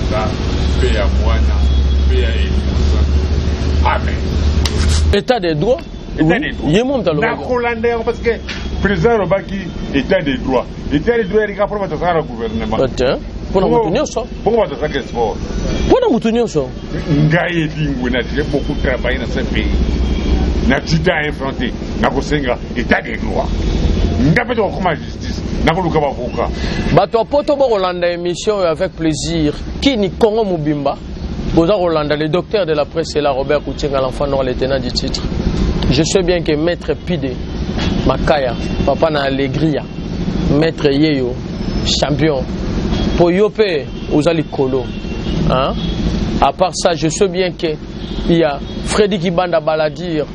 tata pe ya mwana pe ya émotion. Amen. État des droits. Parce que le président Robaki, état des droits. État des droits, il y a un gouvernement. Pourquoi tu as sport? Pourquoi tu as ça? J'ai beaucoup travaillé dans ce pays. Je suis infronté. Je suis état des droits. Je suis la justice. Bato poto ba Rolanda émission avec plaisir. Qui ni Congo Mubimba? Boza Rolanda, le docteur de la presse, et la Robert Koutinga, l'enfant noir, le tenant du titre. Je sais bien que Maître Pide, Makaya, Papa na Allegria, Maître Yeyo, champion, Poyope, Ozali Kolo. Hein? À part ça, je sais bien qu'il y a Freddy Kibanda Baladir,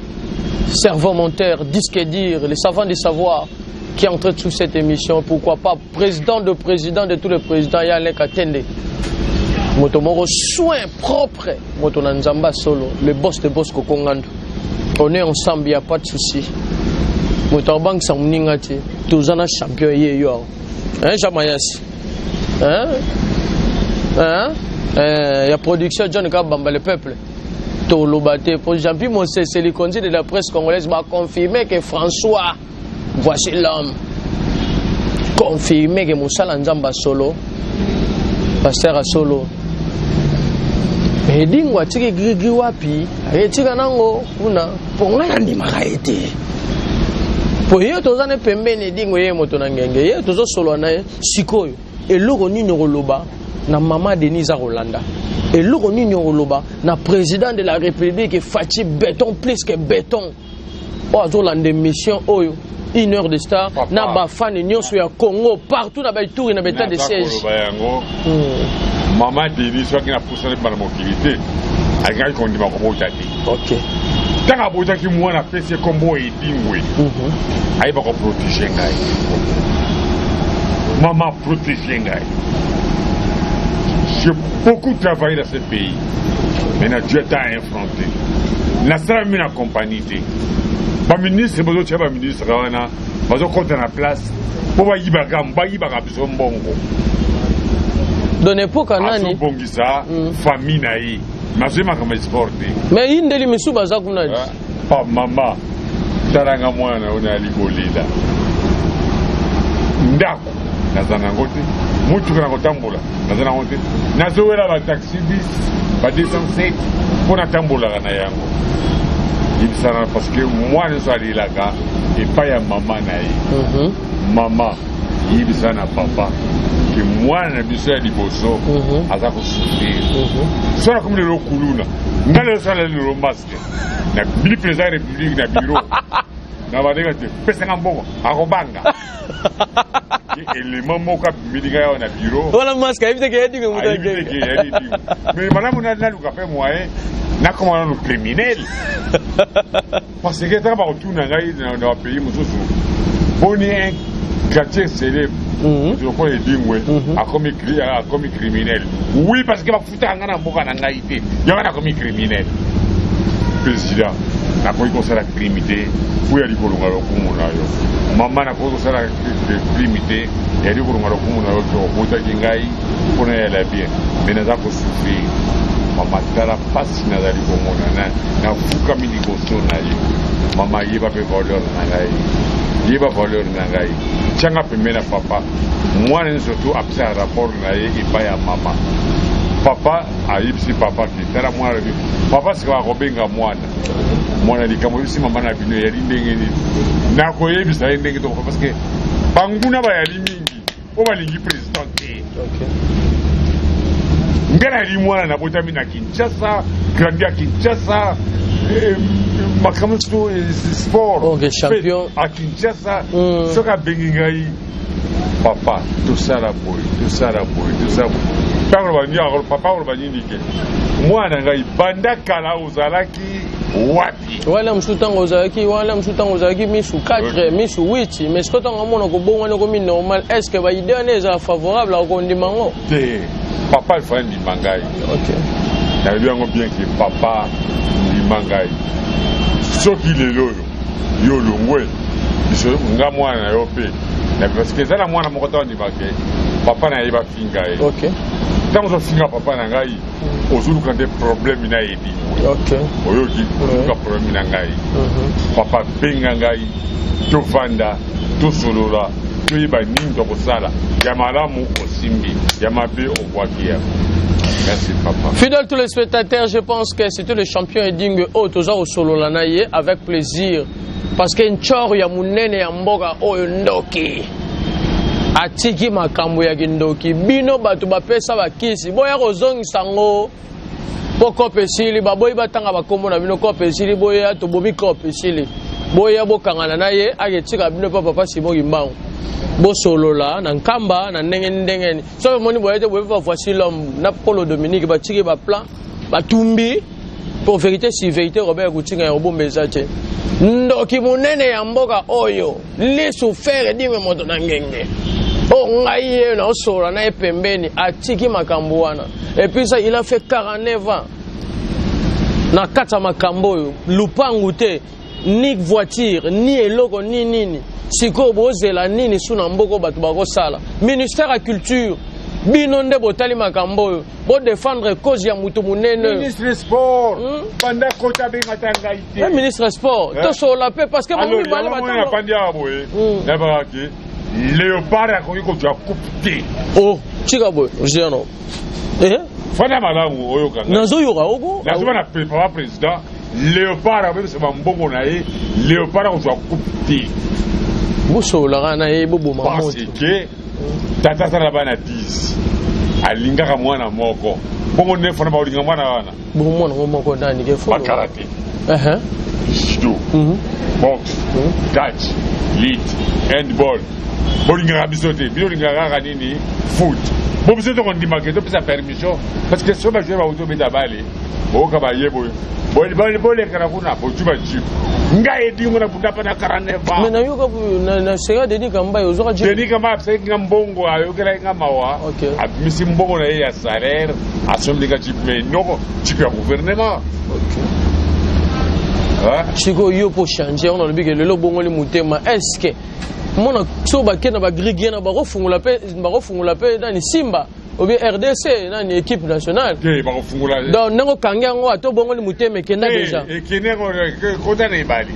servant monteur, disque dire, les savants du savoir qui entrent sous cette émission. Pourquoi pas président de tous les présidents, Yann Katende. Motomoro soin propre, Motonanzamba solo, le boss de boss Kokongando. On est ensemble, il n'y a pas de souci. Motobank Samningati, tous en champion hier. Hein, Jamayas? Hein? Hein? Il y a production John Kabamba, le peuple. Tolobate, pour Jean-Pierre Mossé, c'est le conseil de la presse congolaise, va confirmer que François, voici l'homme. Confirmer que Moussa Lanzamba solo, pasteur à solo. Edingwa tiki grigi wapi ayetika nango kuna ponga ya ndimaka ete po ye tozane pembeni edingo ye moto na ngenge ye tozo solo na sikoyo eloko nini koloba na mama Denise Rolanda eloko nini koloba na président de la République Fachi béton plus que béton o azolanda mission oyo 1 heure de star na ba fan nyonso ya Congo partout na ba tour na beta de siège. Maman Denise qui n'a poussé par la mobilité, elle a dit comment tu as dit. Ok. Tant que tu moi na fait c'est comme moi et dingwe. Elle va protéger ngai. Maman protéger ngai. J'ai beaucoup travaillé dans ce pays. Maintenant Dieu t'a affronté. La salle m'a accompagné. Ba ministre bozo tshaba ministre wana bazo compter na place pour ba yibaka biso mbongo. Donne pour kanani bongisa famille naï mazema kama sport mais indeli misuba za kuna pa mama taranga mwana ona libolila ndako nazana ngote mutu kana kotambola nazana ngote nazowela ba taxi bis ba 207 pona tambola kana yango ibisana parce que moi je suis là et pas ya mama naï mama ibisana papa que moi na biso ya liboso aza ko souffrir sora comme le lokuluna ngale sala le masque na bili président république na bureau na badega te pesa ngambongo akobanga élément moka bilinga ya na bureau wala masque évite que yedi que mais madame na luka pe moyen na comme un criminel parce que ça va retourner dans pays mususu boni un quartier célèbre. Je crois que a commis criminel. Oui, parce que va foutre un gars il y a commis criminel. Président, n'a pas eu la criminalité. Où il y a du maman n'a pas eu la criminalité. Il y a du pour aller bien. Mais nous avons souffert. Maman tala passe na dali komona na fuka mini koso na yo. Maman yeba pe valeur na ngai. Yeba valeur na ngai. Tchanga pemena papa. Moi surtout après un rapport na ye ipa ya mama. Papa ayibisi papa ki tala mwana bi. Papa sika robenga mwana. Mwana likambo bisi mama na bino ya ndenge ni. Na ko yebisa ndenge to parce que banguna ba ya limingi. O balingi président. OK. Ngana limwana na botami na Kinshasa, Grandia Kinshasa, makamusto sport. Ok, champion. À Kinshasa, soka bengingai. Papa, tout ça la boy, tout ça. Parle papa on va dire que moi na ngai banda kala ozalaki wapi. Wala msutango ozalaki misu 4, misu 8, mais ce que tango mona ko bonga ko mi normal, est-ce que ba idée n'est favorable à kondimango? Papa il faut un limangai. Ok. Il y a bien que papa limangai. Ce qui est là, yo longwe. Je nga mwana yo pe. Parce que ça la mwana moko to ni baké. Papa na yeba fingai. Ok. tant que je papa nangai ozuluka des problèmes na yebi OK oyoki ozuluka problème nangai papa benga ngai to vanda to solola to yeba nini to kosala ya malamu osimbi ya mabe obwakia. Merci papa. Fidèles tous les spectateurs, je pense que c'était le champion Edingue Haut toujours au solo lanaye avec plaisir parce que nchoro ya munene ya mboka oyo ndoki atiki makambo ya kindoki bino bato bapesa bakisi boya kozongisa ngo po kope sili baboyi batanga bakombo na bino kope sili boya to bobi kope sili boya bokangana na ye aketika bino papa Simon Kimbangu bosolola na nkamba na ndenge so moni boyete boyefa voici l'homme na Polo Dominique batiki ba plan batumbi pour vérité si vérité Robert Kutinga ya obombeza te ndoki munene ya mboka oyo lisu fere dingwe moto na ngenge o ngai na osola na epembeni atiki makambo wana et puis ça il a fait 49 ans na kata makambo oyo lupangu te ni voiture ni eloko ni nini siko bozela nini suna mboko bato bakosala ministère ya culture bino nde botali makambo oyo bo défendre cause ya mutu munene ministre sport banda kota benga tanga ite ministre sport to sola pe parce que alors bale batanga pandi aboye na baraki léopard akoki ko twa coupe oh chika boy jeno fana malamu oyo kanga nazo yoka oko nazo na papa président léopard akoki se mbongo na ye léopard ko twa coupe bosola na ye bobo mamoto parce que tata sala bana 10 alingaka mwana moko bongo ne fona ba olinga mwana wana bongo mwana moko ndani ke fo karate judo box catch lead handball bolinga bisote bilinga kaka nini foot bo bisote ko ndima ke to pesa permission parce que so ba jouer ba auto beta bale boka ba yebo bole kana kuna botuba chip nga edingo na bunda pana 49 mais na yoka na sega Denis Kamba yozoka je Denis Kamba apse nga mbongo ayo kela nga mawa misi mbongo na ye ya salaire asomlika chip mais noko chip ya gouvernement chiko yo po changer on a le big le bongo le mutema est-ce que mona so ba kena ba grigien na ba refungula pe dans Simba ou bien RDC dans une équipe nationale donc nango kanga ngo ato bongo le mutema kena déjà et kena ko kota na ibali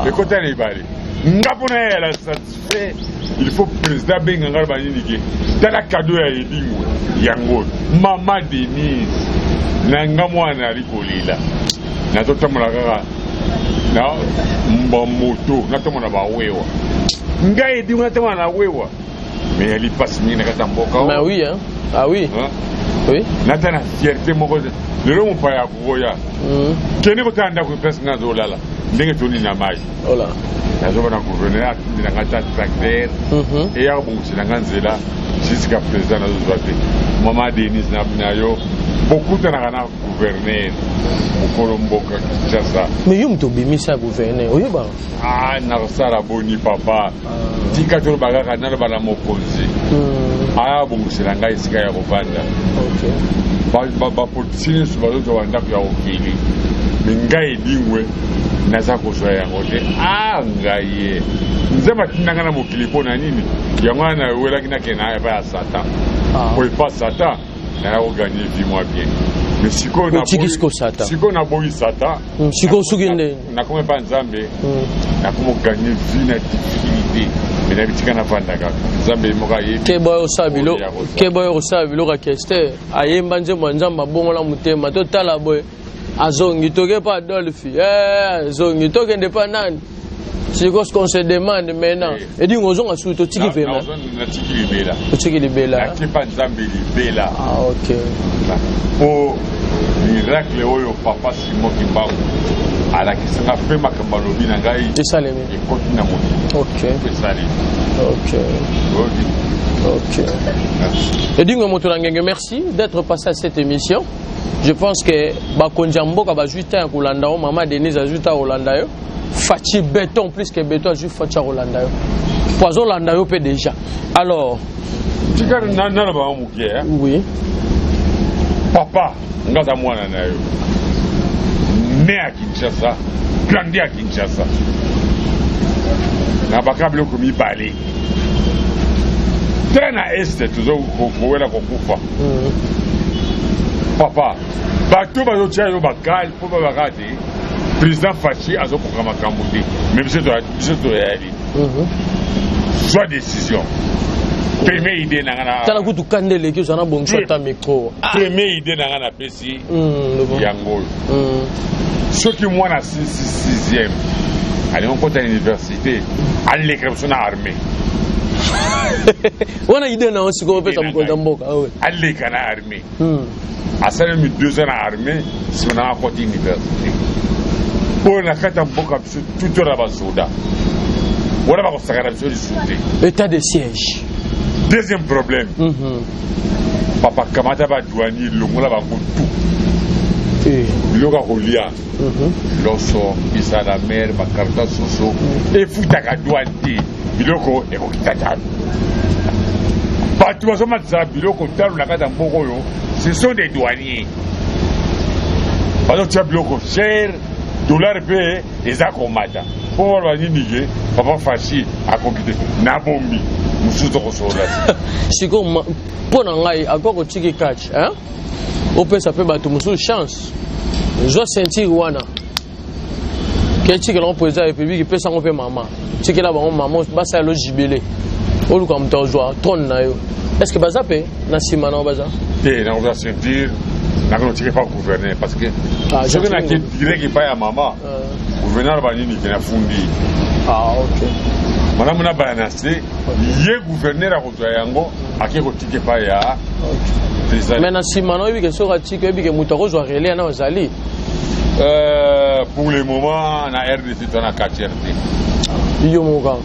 le kota na ibali ngapona ya la satisfait il faut président benga ngarba niki tala cadeau ya edingo yango mama Denise nanga mwana alikolila na totamula kaka na mbamoto na tomona ba wewa ngai edingo na tomona na wewa mais elle passe ni na kata mboka mais oui hein ah oui oui natana fierté moko le lomo pa ya kuya kene ko tanda ko pesa ngazo lala ndenge toni na mai ola nazo bana gouverneur na kata tracteur et ya bongusila nganzela jusqu'à présent nazo zwate mama Denise na binayo beaucoup de na gouverneur mukolo mboka Kinshasa mais yum to bimisa gouverneur oyoba na sala boni papa tika to bagaka na bana mokonzi bongusila ngai sika ya kovanda ba politicien su bazo wanda ya ofili mingai dingwe naza kozwa yango te ngai nzema tinanga na mokili pona nini yango na wela kina kena ya ba satan ko pas satan na ko gagner vie moi bien mais siko na boyi satan siko suginde na kome pa nzambe na komo gagner vie na difficulté mais na bitika na vanda ka nzambe moka ye ke boyo osabilo ka keste ayemba nze mwanzamba bongo la mutema to tala boy azongi toke pa Adolphe azongi toke nde pa nani c'est ce qu'on se demande maintenant et dit on a sous tiki vraiment tiki libela qui pas nzambe libela OK pour miracle oyo papa Simon Kimbangu ala kisanga pe makambalo bina ngai esalemi et continue mo OK esalemi OK et dit moto ngenge merci d'être passé à cette émission. Je pense que Bakonjamboka va juste un Rolanda, maman Denise a juste un Rolanda. Fati béton plus que béton, juste Fati Rolanda. Poison Rolanda peut déjà. Alors, oui. Papa, ngaza mwana na yo. Né à Kinshasa, grandi à Kinshasa. Na bakablo komi balé. Tena este toujours kowela kokufa. Papa, bato bazotia yo bakali po babakati. Président Fachi azokoka makambo te. Mais biso to yali. Soit décision. Première idée nangana. Tala kutu kandele ki zana bon chota micro. Première idée nangana pesi. Yango. Ceux qui moi na 6e. Allez on compte à l'université. Allez l'écription armée. On a idée na aussi ko pesa mko mboka. Allez kana armée. À ça même 2 ans armée, si on a côté université. Pour la carte mboka tout la basoda. Voilà ba ko sakara biso discuter. État de siège. Deuxième problème. Papa kamata ba douani longola ba ko tout. Biloka kolia. Loso isa la mer ba karta soso e futa ka douane biloko e ko kitata. Batu baso matza biloko talu na kata mboko yo, ce sont des douaniers. Baso tia biloko cher, dollar pe ezako mata. Pour la nige, papa Fachi a compité na bombi. Musuto ko sola. Siko pona ngai akoko tiki catch, hein? Ope ça fait batu musu chance. Je sentir wana. Que tiki l'on président et puis qui peut s'en faire maman. Tiki la maman ba ça le jibélé. Olu comme toi joie ton na yo. Est-ce que baza pe na sima na baza? Eh, na on va sentir na ko tiki pas gouverner parce que je que na qui direct qui pas à maman. Gouverneur ba nini qui na fundi. OK. Madame na ba na se ye gouverneur a ko yango ake ko tiki pas ya. Mais na sima na yo bi ke so ka tiki bi ke mutako zo relé na ozali. Pour le moment na RDC to na 4RT. Yo mo ka.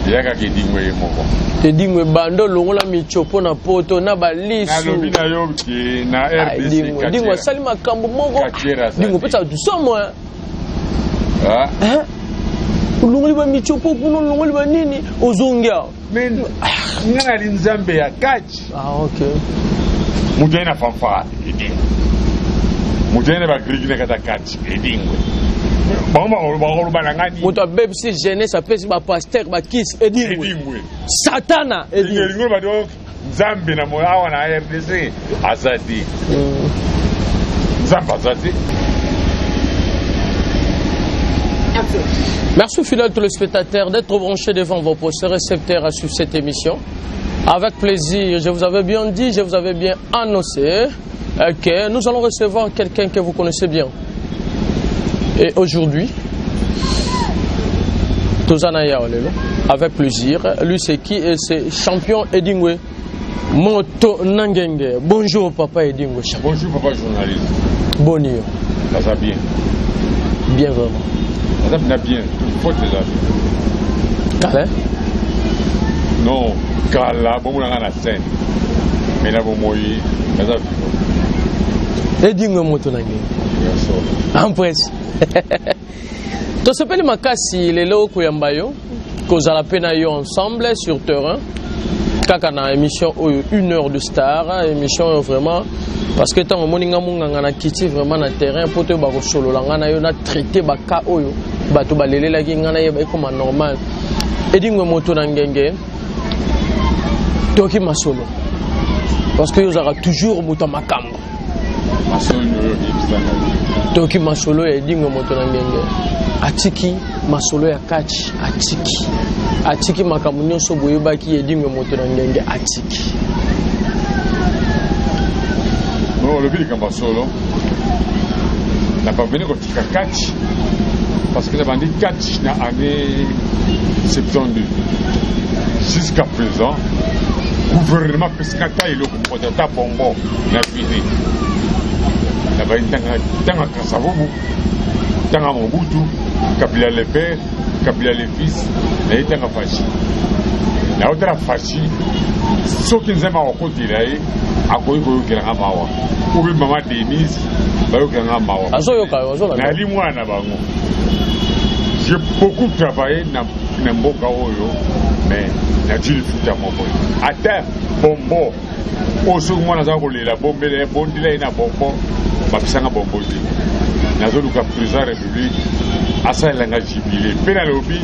Yaka ke dingwe moko. Te dingwe bando longola michopo na poto na balisu. Na lobi na yo ke na RDC. Dingwe sali makambo moko. Dingwe pesa du somo. Longoli ba michopo kuno longoli ba nini ozongia. Men ngana linzambe ya kachi. OK. Mujena fanfa edingwe. Mujena ba grigine kata kachi edingwe. Moto bébé si jeunesse a fait ba pasteur ba kiss edingwe. Satana edingwe ba do Zambi na moya na RDC azadi. Zamba azadi. Merci fidèles téléspectateurs d'être branchés devant vos postes récepteurs à suivre cette émission. Avec plaisir, je vous avais bien dit, je vous avais bien annoncé que nous allons recevoir quelqu'un que vous connaissez bien. Et aujourd'hui, Tozanaya Olelo, avec plaisir, lui c'est qui? C'est champion Edingwe Moto Nangenge. Bonjour papa Edingwe. Bonjour papa journaliste. Bonjour. Ça va bien. Bien vraiment. Ça va bien. Il faut te dire. Calais? Non, Kala, bon on a la scène. Mais là bon moi, ça va. Edingwe Moto Nangenge. En presse. To sepeli makasi lelo koyamba yo kozala pe na yo ensemble sur terrain kaka na émission oyo 1 heure de star émission vraiment parce que tant moninga munganga na kiti vraiment na terrain poto ba ko solo la ngana yo na traiter ba ka oyo bato balelela ki ngana yeba comme normal Edingwe Moto Nangenge toki masolo parce que yo zara toujours muta makambo toki masolo ya Edingwe Moto Nangenge atiki masolo ya kachi atiki makambo nyonso boyebaki Edingwe Moto Nangenge atiki non le but kamba solo n'a pas venu kotika kachi parce que la bandi kachi na année 72 jusqu'à présent gouvernement pescata il est ta bombo na fini la bandi tanga kasavubu tanga Mobutu Kabila le père Kabila le fils na itanga Fachi na otra Fachi soki nzema okotira ye akoyi koyokela mawa ubi mama Denise bayokela mawa na li mwana bango. J'ai beaucoup travaillé na mboka oyo mais na jili futa moko ata bombo oso mwana za kolela bombele bondila ina bombo bapisanga bombo ti nazoluka président république asalelanga jibile mpe nalobi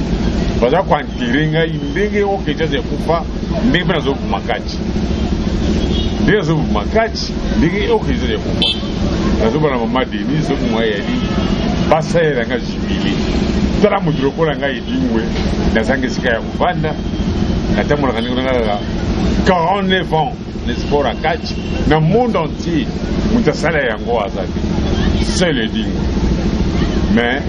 baza kuantere ngai ndenge okeja zekufa ndenge mpe nazobuma kati ndenge nazobuma kati ndenge okeja zekufa nazobona mama Denise omwa yali basalela nga jibili tala moto lokola ngai edingwe nazanga esika ya kovanda natambolaka ndenge nanga 49 ans na sport akati na monde entier moto asala yango aza te seul edingwe mais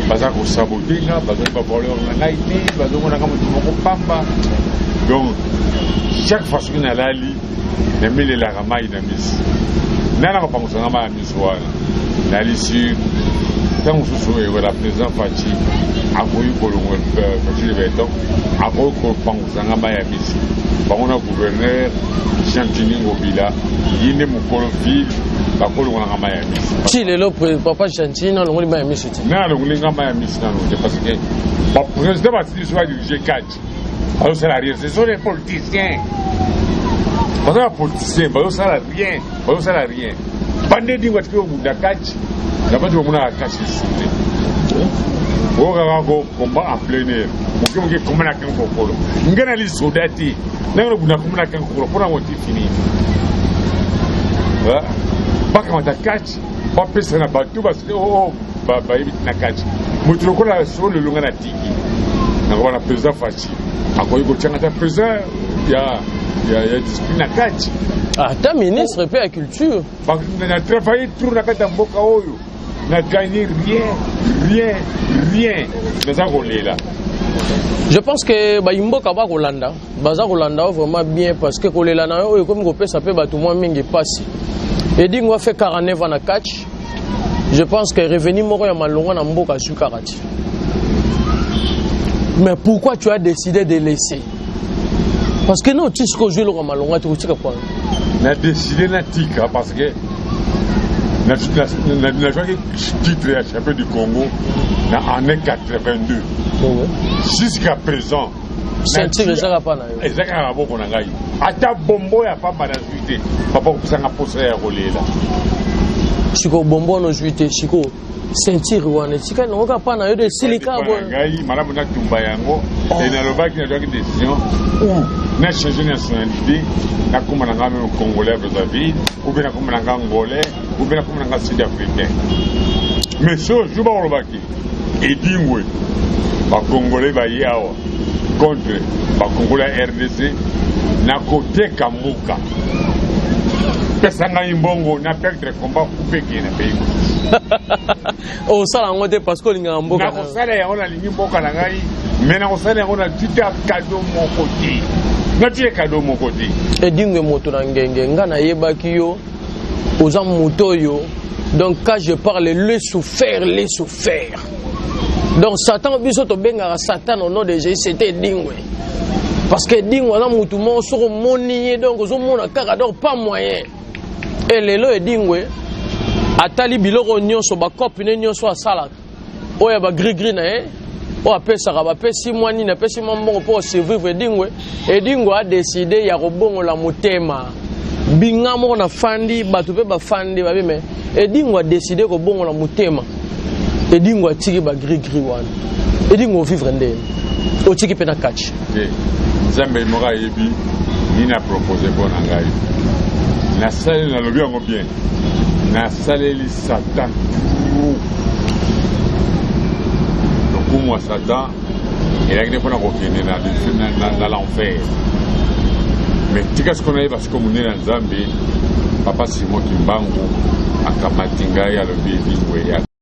baza kosabote nga bazali bavoleur na ngai te bazomonaka moto moko pamba donc chaque fois soki nalali namelelaka mai na misi nana kopangusanga mai ya misi wana nalisi ntango mosusu ewela président Faci akoki kolongola Faci Lebeton akoki kopangusanga mai ya misi bango na gouverneur Chantini Ngobila ye nde mokolo ville bakolongolanga mai ya misi ti lelo papa Chantini alongoli mai ya misi ti na alongolinga mai ya misi nano te parce que baprésident batili so badirige kati bazosala rien ce sont les politiciens baza bapoliticien bazosala rien bande dingwa tiki obunda kati na bati bamonaka kati lisite okaka komba en plein air moke komba na kango kokolo nge na lisoda te ndenge nobunda komba na kango kokolo mpona motif nini bakamata kati bapesa na bato basike bayebi na kati moto lokola so lelonga na tiki nakobana président Faci akoki kotianga ta président ya discipline na kati ata ministre pe ya culture na travaille tour na kati ya mboka oyo na gagné rien naza kolela. Je pense que baimboka ba kolanda baza kolanda vraiment bien parce que kolela na oyo comme kopesa pe bato mwa mingi pasi edingo a fait 49 ans na catch. Je pense que revenu moko ya malonga na mboka sukarati. Mais pourquoi tu as décidé de laisser? Parce que non, tu sais que je le malonga tu sais quoi? Na décidé na tika parce que na joué titre ya champion du Congo en 82. Jusqu'à présent sentir ezaka pa na yo. Ezaka na boko na ngai. Ata bombo ya pamba na juité. Papa kusanga posa ya kolela. Siko bombo no juité siko sentir wana sika no ka pa na yo de silika bo. Ngai malamu na tumba yango et na lobaki na joki décision ou na changer nationalité na kuma na ngame congolais Brazzaville ou bien na kuma na ngolais ou bien na kuma na sud-africain. Mais ce jour ba lobaki edingwe ba congolais ba yawa contre ba congolais RDC na côté Kamuka pesanga imbongo na perdre combat couper qui na pays o sala ngote parce que linga mboka na ko sala ya ona lingi mboka na ngai mais na ko sala ya ona tita cadeau mon côté na tie cadeau mon côté edingwe moto na ngenge ngana yebaki yo oza moto yo. Donc quand je parle les souffert donc Satan biso to benga Satan au nom de Jésus c'était dingwe parce que dingwe na mutu mo so moni donc zo mona kaka donc pas moyen et lelo e dingwe atali biloko nyonso ba copine nyonso asala oya ba gris na o apesa ka ba pesi mwani na pesi mbongo pour survivre dingwe e dingwe a décidé ya kobongo la motema binga moko na fandi bato pe ba fandi ba bime e dingwe a décidé kobongo la motema edingo atiki ba gris wana edingo vivre ndene otiki pe na catch nzambe moka yebi ni na proposer pour ngai na salle na lobi yango bien na salle li Satan donc moi Satan il a gagné pour na kokene na l'enfer mais tika ce qu'on a parce que munena nzambe papa Simon Kimbangu akamatinga ya lobi edingo ya